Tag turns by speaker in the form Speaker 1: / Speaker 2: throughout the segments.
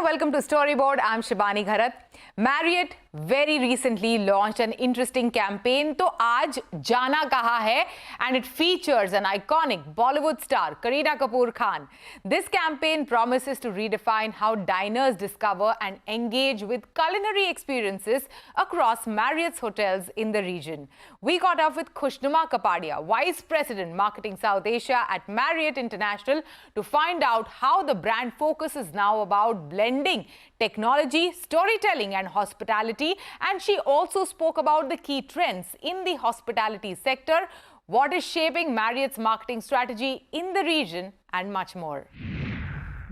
Speaker 1: welcome to Storyboard. I'm Shibani Gharat. Marriott very recently launched an interesting campaign. तो आज जाना कहाँ है, and it features an iconic Bollywood star Kareena Kapoor Khan. This campaign promises to redefine how diners discover and engage with culinary experiences across Marriott's hotels in the region. We caught up with Khushnuma Kapadia, Vice President Marketing South Asia at Marriott International, to find out how the brand focuses now about blending technology, storytelling and hospitality. And she also spoke about the key trends in the hospitality sector, what is shaping Marriott's marketing strategy in the region, and much more.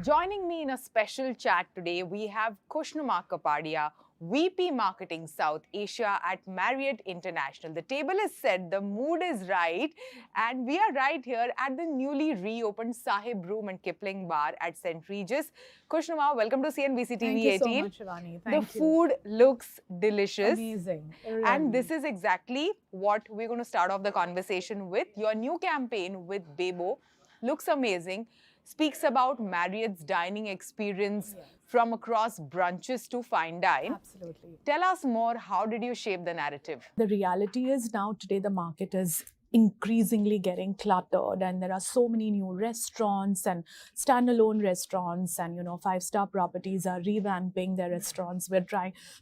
Speaker 1: Joining me in a special chat today, we have Khushnuma Kapadia, VP Marketing South Asia at Marriott International. The table is set, the mood is right, and we are right here at the newly reopened Sahib Room and Kipling Bar at St. Regis. Khushnuma, welcome to CNBC TV 18.
Speaker 2: Thank you so much, Shivani. Thank you.
Speaker 1: The food looks delicious.
Speaker 2: Amazing.
Speaker 1: And this is exactly what we're going to start off the conversation with. Your new campaign with Bebo looks amazing. Speaks about Marriott's dining experience from across brunches to fine dine.
Speaker 2: Absolutely.
Speaker 1: Tell us more, how did you shape the narrative?
Speaker 2: The reality is now today the market is increasingly getting cluttered, and there are so many new restaurants and standalone restaurants, and five-star properties are revamping their restaurants.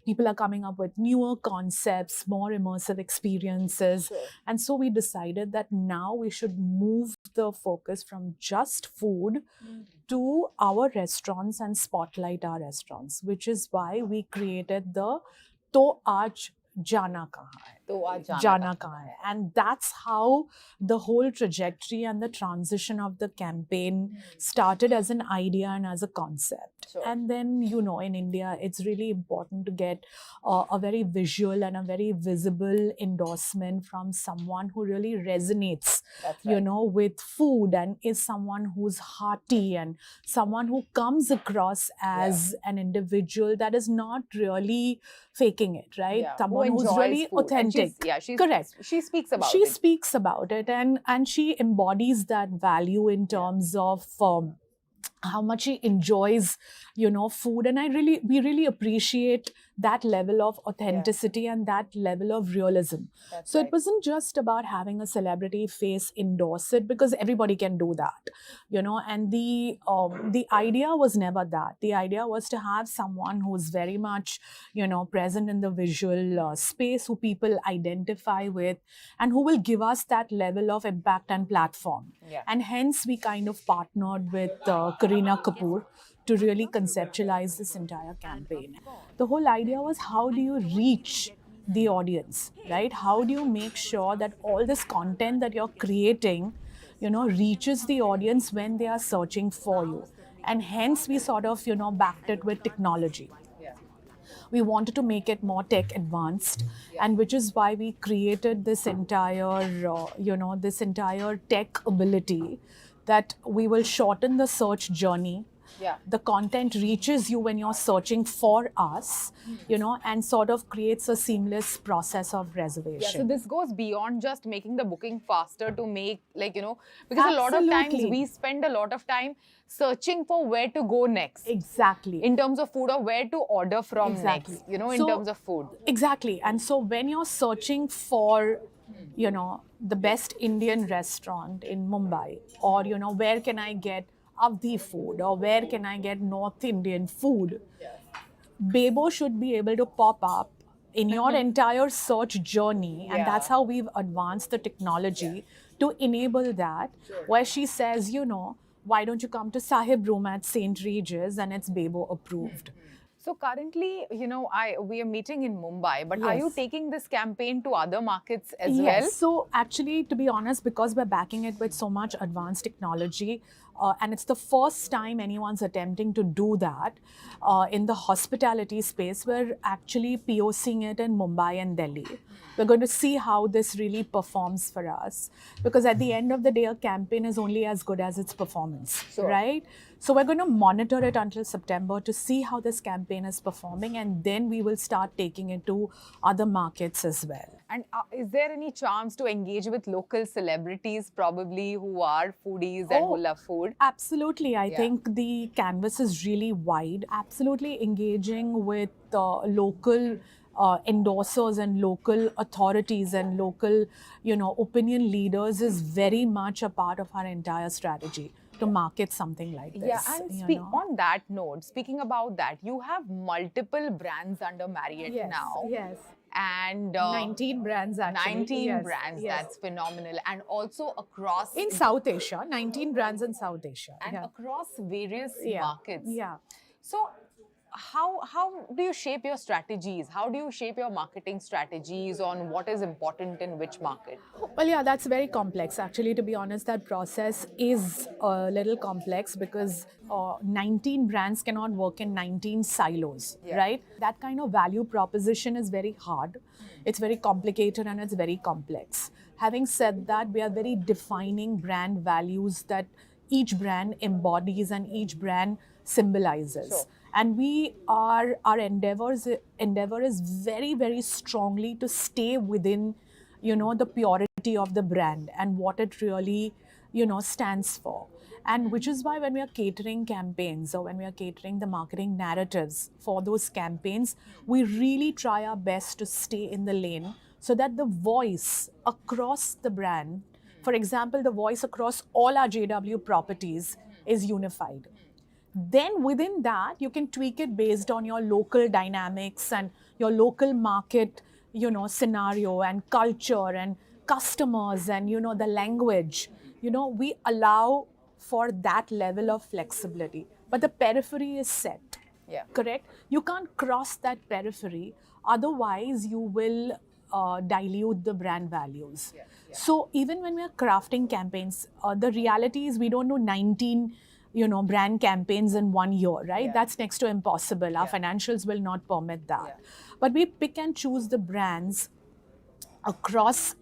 Speaker 2: People are coming up with newer concepts, more immersive experiences.
Speaker 1: Sure.
Speaker 2: And so we decided that now we should move the focus from just food to our restaurants and spotlight our restaurants, which is why we created the To Aaj Jana Kahan Hai. Jana Kahan Hai. And that's how the whole trajectory and the transition of the campaign started, as an idea and as a concept.
Speaker 1: Sure.
Speaker 2: And then, in India, it's really important to get a very visual and a very visible endorsement from someone who really resonates,
Speaker 1: That's right.
Speaker 2: with food, and is someone who's hearty and someone who comes across as an individual that is not really faking it, right?
Speaker 1: Yeah.
Speaker 2: Someone
Speaker 1: Who
Speaker 2: who's
Speaker 1: enjoys
Speaker 2: really
Speaker 1: food. And
Speaker 2: authentic.
Speaker 1: she's
Speaker 2: Correct.
Speaker 1: She speaks about
Speaker 2: She
Speaker 1: it.
Speaker 2: speaks about it, and she embodies that value in terms of how much she enjoys, food. And we really appreciate that level of authenticity and that level of realism.
Speaker 1: That's
Speaker 2: So
Speaker 1: right.
Speaker 2: it wasn't just about having a celebrity face endorse it, because everybody can do that, and the idea was never that. The idea was to have someone who's very much, present in the visual space, who people identify with, and who will give us that level of impact and platform.
Speaker 1: Yeah.
Speaker 2: And hence we kind of partnered with Kareena Kapoor to really conceptualize this entire campaign. The whole idea was, how do you reach the audience, right? How do you make sure that all this content that you're creating, reaches the audience when they are searching for you? And hence we sort of, backed it with technology. We wanted to make it more tech advanced, and which is why we created this entire, this entire tech ability, that we will shorten the search journey.
Speaker 1: Yeah.
Speaker 2: The content reaches you when you're searching for us, and sort of creates a seamless process of reservation.
Speaker 1: Yeah, so this goes beyond just making the booking faster to make, because a lot of times
Speaker 2: Absolutely.
Speaker 1: we spend a lot of time searching for where to go next.
Speaker 2: Exactly.
Speaker 1: In terms of food, or where to order from
Speaker 2: Exactly.
Speaker 1: next, in
Speaker 2: So-
Speaker 1: terms of food.
Speaker 2: Exactly. And so when you're searching for, the best Indian restaurant in Mumbai, or, where can I get Avdi food, or where can I get North Indian food, Bebo should be able to pop up in your entire search journey. And that's how we've advanced the technology to enable that, where she says, why don't you come to Sahib Room at St. Regis, and it's Bebo approved.
Speaker 1: So currently, we are meeting in Mumbai, but are you
Speaker 2: Yes.
Speaker 1: taking this campaign to other markets as
Speaker 2: Yes.
Speaker 1: well?
Speaker 2: So actually, to be honest, because we're backing it with so much advanced technology, and it's the first time anyone's attempting to do that in the hospitality space, we're actually POCing it in Mumbai and Delhi. We're going to see how this really performs for us, because at the end of the day, a campaign is only as good as its performance,
Speaker 1: Sure.
Speaker 2: right? So we're going to monitor it until September to see how this campaign is performing, and then we will start taking it to other markets as well.
Speaker 1: And is there any chance to engage with local celebrities, probably, who are foodies and who love food?
Speaker 2: Absolutely. I
Speaker 1: Yeah.
Speaker 2: think the canvas is really wide. Absolutely engaging with local endorsers and local authorities and local, opinion leaders is very much a part of our entire strategy to market something like this.
Speaker 1: Yeah, and on that note, speaking about that, you have multiple brands under Marriott now.
Speaker 2: Yes.
Speaker 1: And
Speaker 2: 19 brands actually.
Speaker 1: 19
Speaker 2: Yes,
Speaker 1: brands,
Speaker 2: yes.
Speaker 1: that's phenomenal. And also across
Speaker 2: In South Asia, 19 brands in South Asia.
Speaker 1: and
Speaker 2: Yeah.
Speaker 1: across various
Speaker 2: Yeah.
Speaker 1: markets.
Speaker 2: Yeah.
Speaker 1: So how do you shape your strategies? How do you shape your marketing strategies on what is important in which market?
Speaker 2: Well, yeah, that's very complex. Actually, to be honest, that process is a little complex because 19 brands cannot work in 19 silos,
Speaker 1: Yeah.
Speaker 2: right? That kind of value proposition is very hard. It's very complicated and it's very complex. Having said that, we are very defining brand values that each brand embodies and each brand symbolizes.
Speaker 1: Sure.
Speaker 2: And our endeavor is very, very strongly to stay within, the purity of the brand and what it really, stands for. And which is why when we are catering campaigns or when we are catering the marketing narratives for those campaigns, we really try our best to stay in the lane so that the voice across the brand, for example, the voice across all our JW properties is unified. Then within that, you can tweak it based on your local dynamics and your local market, scenario and culture and customers and, the language. We allow for that level of flexibility. But the periphery is set.
Speaker 1: Yeah.
Speaker 2: Correct? You can't cross that periphery. Otherwise, you will dilute the brand values. So even when we are crafting campaigns, the reality is we don't do 19 brand campaigns in 1 year, right?
Speaker 1: Yeah.
Speaker 2: That's next to impossible. Our financials will not permit that. But we pick and choose the brands across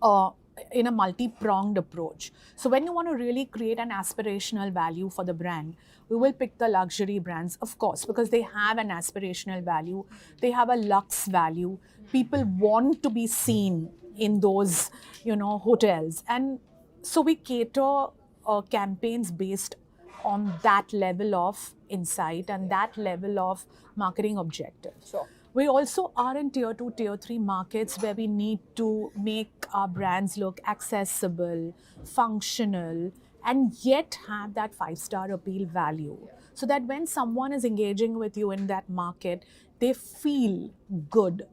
Speaker 2: in a multi-pronged approach. So when you want to really create an aspirational value for the brand, we will pick the luxury brands, of course, because they have an aspirational value. They have a luxe value. People want to be seen in those, hotels. And so we cater campaigns based on that level of insight and that level of marketing objective.
Speaker 1: Sure.
Speaker 2: We also are in tier 2, tier 3 markets where we need to make our brands look accessible, functional, and yet have that 5-star appeal value. So that when someone is engaging with you in that market, they feel good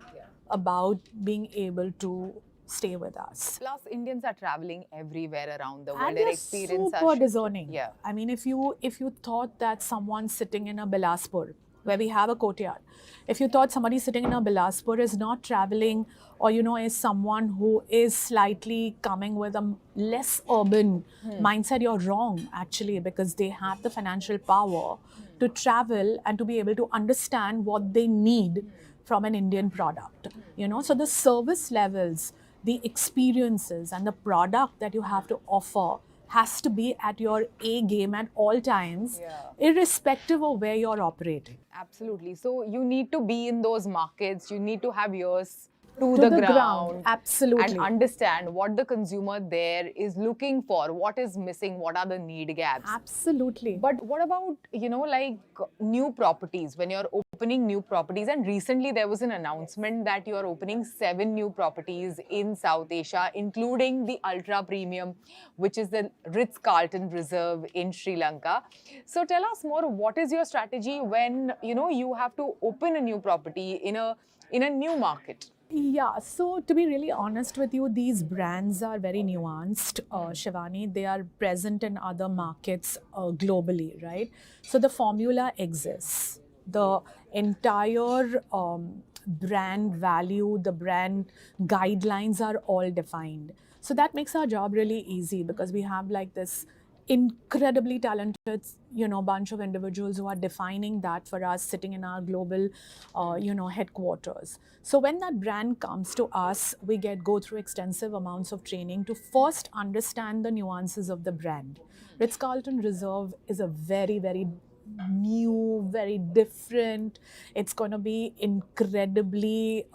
Speaker 2: about being able to stay with us.
Speaker 1: Plus, Indians are traveling everywhere around the world.
Speaker 2: And
Speaker 1: Their
Speaker 2: they're
Speaker 1: experience are
Speaker 2: super discerning.
Speaker 1: Yeah.
Speaker 2: I mean, if you thought that someone sitting in a Bilaspur, where we have a courtyard, if you thought somebody sitting in a Bilaspur is not traveling or, is someone who is slightly coming with a less urban mindset, you're wrong, actually, because they have the financial power to travel and to be able to understand what they need from an Indian product. So the service levels, the experiences and the product that you have to offer has to be at your A game at all times, irrespective of where you're operating.
Speaker 1: Absolutely. So you need to be in those markets. You need to have ears to the ground.
Speaker 2: Absolutely.
Speaker 1: And understand what the consumer there is looking for, what is missing, what are the need gaps.
Speaker 2: Absolutely.
Speaker 1: But what about, like new properties, when you're opening new properties? And recently there was an announcement that you are opening 7 new properties in South Asia, including the ultra premium, which is the Ritz-Carlton Reserve in Sri Lanka. So tell us more, what is your strategy when, you have to open a new property in a new market?
Speaker 2: Yeah, so to be really honest with you, these brands are very nuanced, Shivani. They are present in other markets globally, right? So the formula exists. The entire brand value, the brand guidelines are all defined. So that makes our job really easy because we have like this incredibly talented, bunch of individuals who are defining that for us, sitting in our global, headquarters. So when that brand comes to us, we go through extensive amounts of training to first understand the nuances of the brand. Ritz-Carlton Reserve is a very, very new, very different. It's going to be incredibly,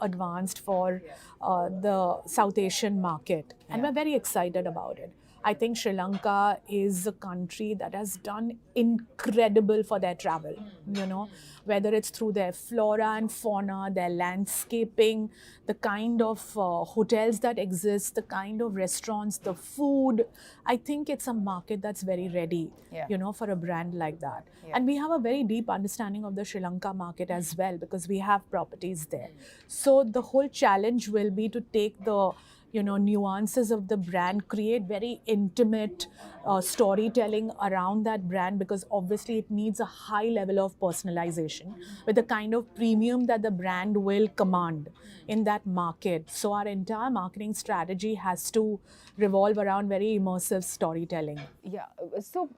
Speaker 2: advanced for the South Asian market. And we're very excited about it. I think Sri Lanka is a country that has done incredible for their travel, whether it's through their flora and fauna, their landscaping, the kind of hotels that exist, the kind of restaurants, the food. I think it's a market that's very ready, for a brand like that. And we have a very deep understanding of the Sri Lanka market as well, because we have properties there. So the whole challenge will be to take the nuances of the brand, create very intimate storytelling around that brand, because obviously it needs a high level of personalization with the kind of premium that the brand will command in that market. So our entire marketing strategy has to revolve around very immersive storytelling.
Speaker 1: Yeah. So,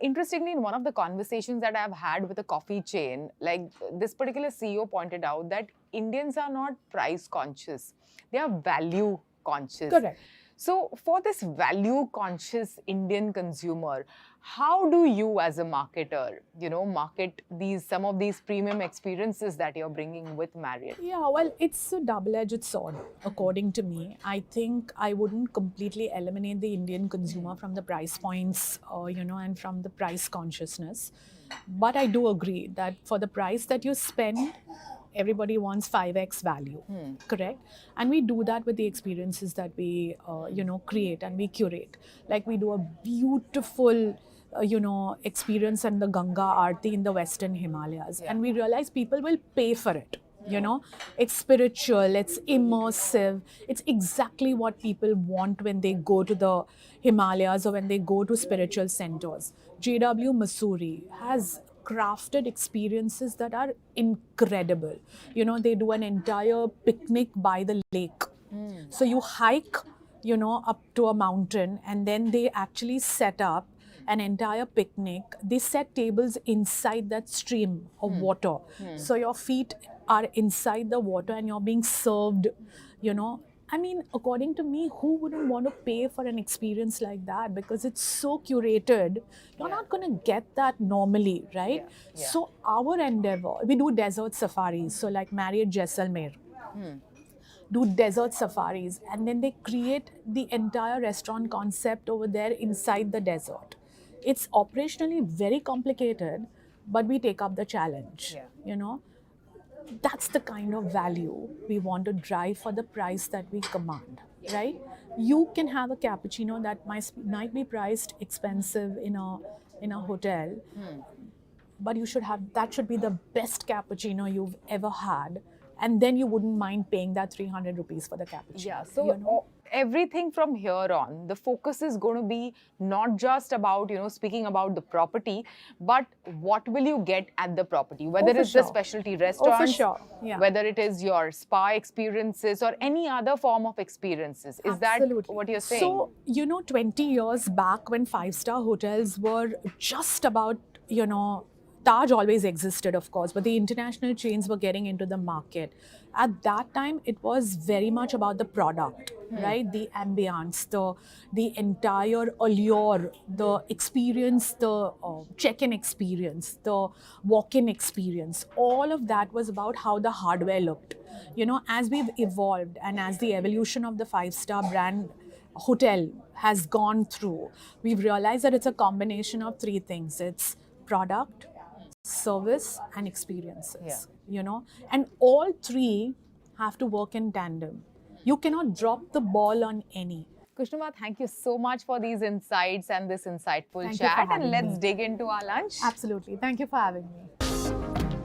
Speaker 1: interestingly, in one of the conversations that I've had with a coffee chain, like this particular CEO pointed out that Indians are not price conscious, they are value conscious.
Speaker 2: Correct.
Speaker 1: So for this value conscious Indian consumer, how do you as a marketer, market some of these premium experiences that you're bringing with Marriott?
Speaker 2: Yeah, well, it's a double-edged sword, according to me. I think I wouldn't completely eliminate the Indian consumer from the price points, and from the price consciousness. But I do agree that for the price that you spend, everybody wants 5x value, correct? And we do that with the experiences that we, create and we curate. Like we do a beautiful, experience in the Ganga Aarti in the Western Himalayas. And we realize people will pay for it. It's spiritual, it's immersive. It's exactly what people want when they go to the Himalayas or when they go to spiritual centers. JW Mussoorie has crafted experiences that are incredible. They do an entire picnic by the lake. So you hike, up to a mountain, and then they actually set up an entire picnic. They set tables inside that stream of water. So your feet are inside the water and you're being served, I mean, according to me, who wouldn't want to pay for an experience like that? Because it's so curated. You're not going to get that normally, right? So our endeavor, we do desert safaris. So like Marriott Jaisalmer, do desert safaris, and then they create the entire restaurant concept over there inside the desert. It's operationally very complicated, but we take up the challenge, That's the kind of value we want to drive for the price that we command, right? You can have a cappuccino that might be priced expensive in a hotel, but that should be the best cappuccino you've ever had, and then you wouldn't mind paying that 300 rupees for the cappuccino.
Speaker 1: Yeah, so everything from here on, the focus is going to be not just about, speaking about the property, but what will you get at the property, whether it's the specialty restaurants, whether it is your spa experiences or any other form of experiences. Is that what you're saying?
Speaker 2: So, 20 years back when 5-star hotels were just about, Taj always existed, of course, but the international chains were getting into the market. At that time, it was very much about the product, right? The ambience, the entire allure, the experience, the check-in experience, the walk-in experience. All of that was about how the hardware looked. As we've evolved and as the evolution of the 5-star brand hotel has gone through, we've realized that it's a combination of 3 things. It's product, service, and experiences, and all 3 have to work in tandem. You cannot drop the ball on any.
Speaker 1: Kushnuma, thank you so much for these insights and this insightful chat, and let's dig into our lunch.
Speaker 2: Absolutely. Thank you for having me.